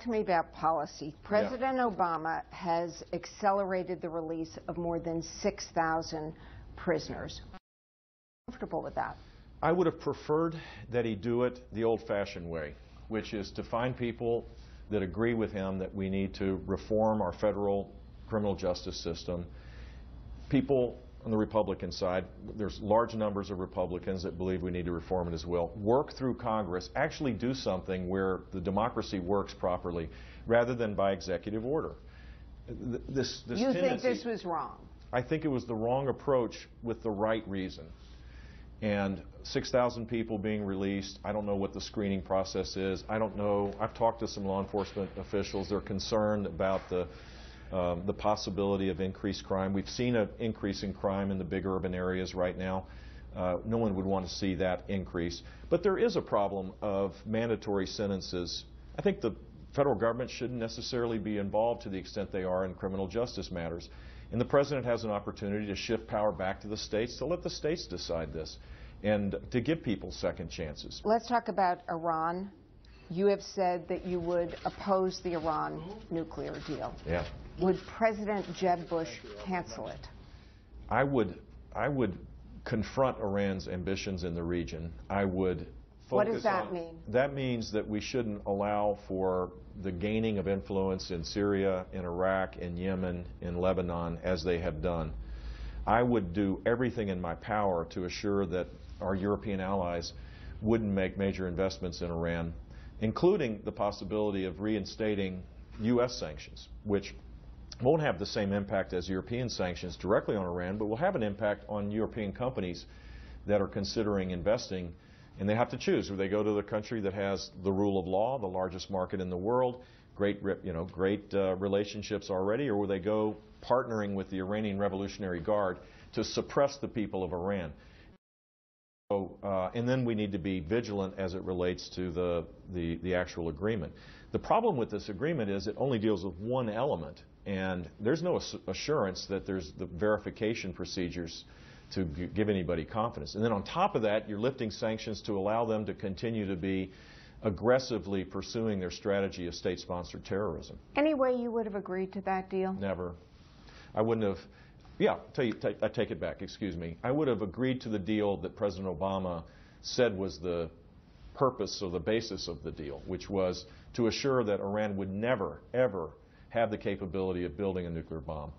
To me about policy. President Obama has accelerated the release of more than 6,000 prisoners. Comfortable with that? I would have preferred that he do it the old-fashioned way, which is to find people that agree with him that we need to reform our federal criminal justice system. People on the Republican side, there's large numbers of Republicans that believe we need to reform it as well. Work through Congress, actually do something where the democracy works properly, rather than by executive order. This you think this was wrong? I think it was the wrong approach with the right reason. And 6,000 people being released, I don't know what the screening process is. I don't know. I've talked to some law enforcement officials. They're concerned about the possibility of increased crime. We've seen an increase in crime in the big urban areas right now. No one would want to see that increase. But there is a problem of mandatory sentences. I think the federal government shouldn't necessarily be involved to the extent they are in criminal justice matters. And the President has an opportunity to shift power back to the states, to let the states decide this, and to give people second chances. Let's talk about Iran. You have said that you would oppose the Iran nuclear deal. Yeah. Would President Jeb Bush cancel it? I would confront Iran's ambitions in the region. I would focus What does that mean? That means that we shouldn't allow for the gaining of influence in Syria, in Iraq, in Yemen, in Lebanon, as they have done. I would do everything in my power to assure that our European allies wouldn't make major investments in Iran, including the possibility of reinstating U.S. sanctions, which won't have the same impact as European sanctions directly on Iran, but will have an impact on European companies that are considering investing. And they have to choose. Do they go to the country that has the rule of law, the largest market in the world, great relationships already, or will they go partnering with the Iranian Revolutionary Guard to suppress the people of Iran? And then we need to be vigilant as it relates to the actual agreement. The problem with this agreement is it only deals with one element, and there's no assurance that there's the verification procedures to give anybody confidence. And then on top of that, you're lifting sanctions to allow them to continue to be aggressively pursuing their strategy of state-sponsored terrorism. Any way you would have agreed to that deal? Never. I wouldn't have. Yeah, I take it back, excuse me. I would have agreed to the deal that President Obama said was the purpose or the basis of the deal, which was to assure that Iran would never, ever have the capability of building a nuclear bomb.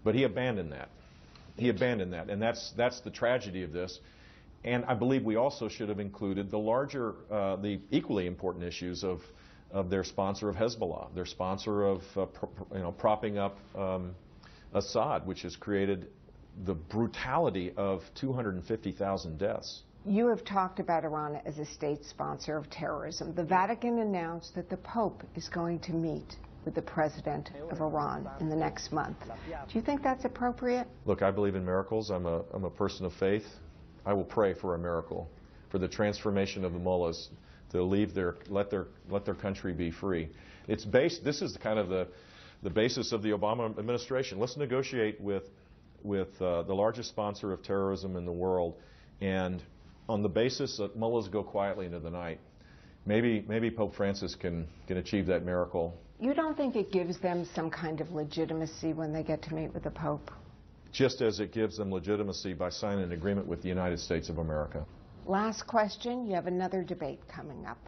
But he abandoned that. He abandoned that, and that's the tragedy of this. And I believe we also should have included the larger, the equally important issues of their sponsor of Hezbollah, their sponsor of propping up Assad, which has created the brutality of 250,000 deaths. You have talked about Iran as a state sponsor of terrorism. The Vatican announced that the Pope is going to meet with the president of Iran in the next month. Do you think that's appropriate? Look, I believe in miracles. I'm a person of faith. I will pray for a miracle, for the transformation of the mullahs to let their country be free. This is kind of the basis of the Obama administration. Let's negotiate with the largest sponsor of terrorism in the world, and on the basis that mullahs go quietly into the night. Maybe Pope Francis can achieve that miracle. You don't think it gives them some kind of legitimacy when they get to meet with the Pope? Just as it gives them legitimacy by signing an agreement with the United States of America. Last question. You have another debate coming up.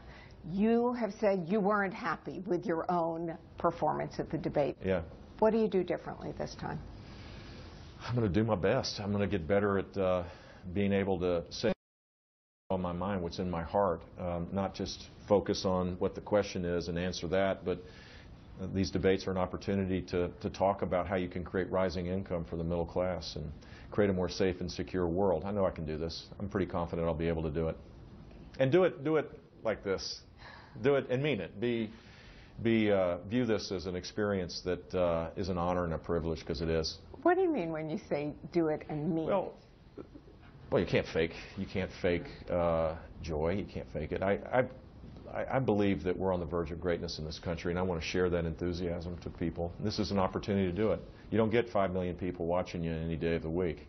You have said you weren't happy with your own performance at the debate. Yeah. What do you do differently this time? I'm going to do my best. I'm going to get better at being able to say on my mind what's in my heart, not just focus on what the question is and answer that, but these debates are an opportunity to talk about how you can create rising income for the middle class and create a more safe and secure world. I know I can do this. I'm pretty confident I'll be able to do it. And do it like this. Do it and mean it. View this as an experience that is an honor and a privilege, because it is. What do you mean when you say do it and mean it? Well, you can't fake joy. You can't fake it. I believe that we're on the verge of greatness in this country, and I want to share that enthusiasm to people. This is an opportunity to do it. You don't get 5 million people watching you any day of the week.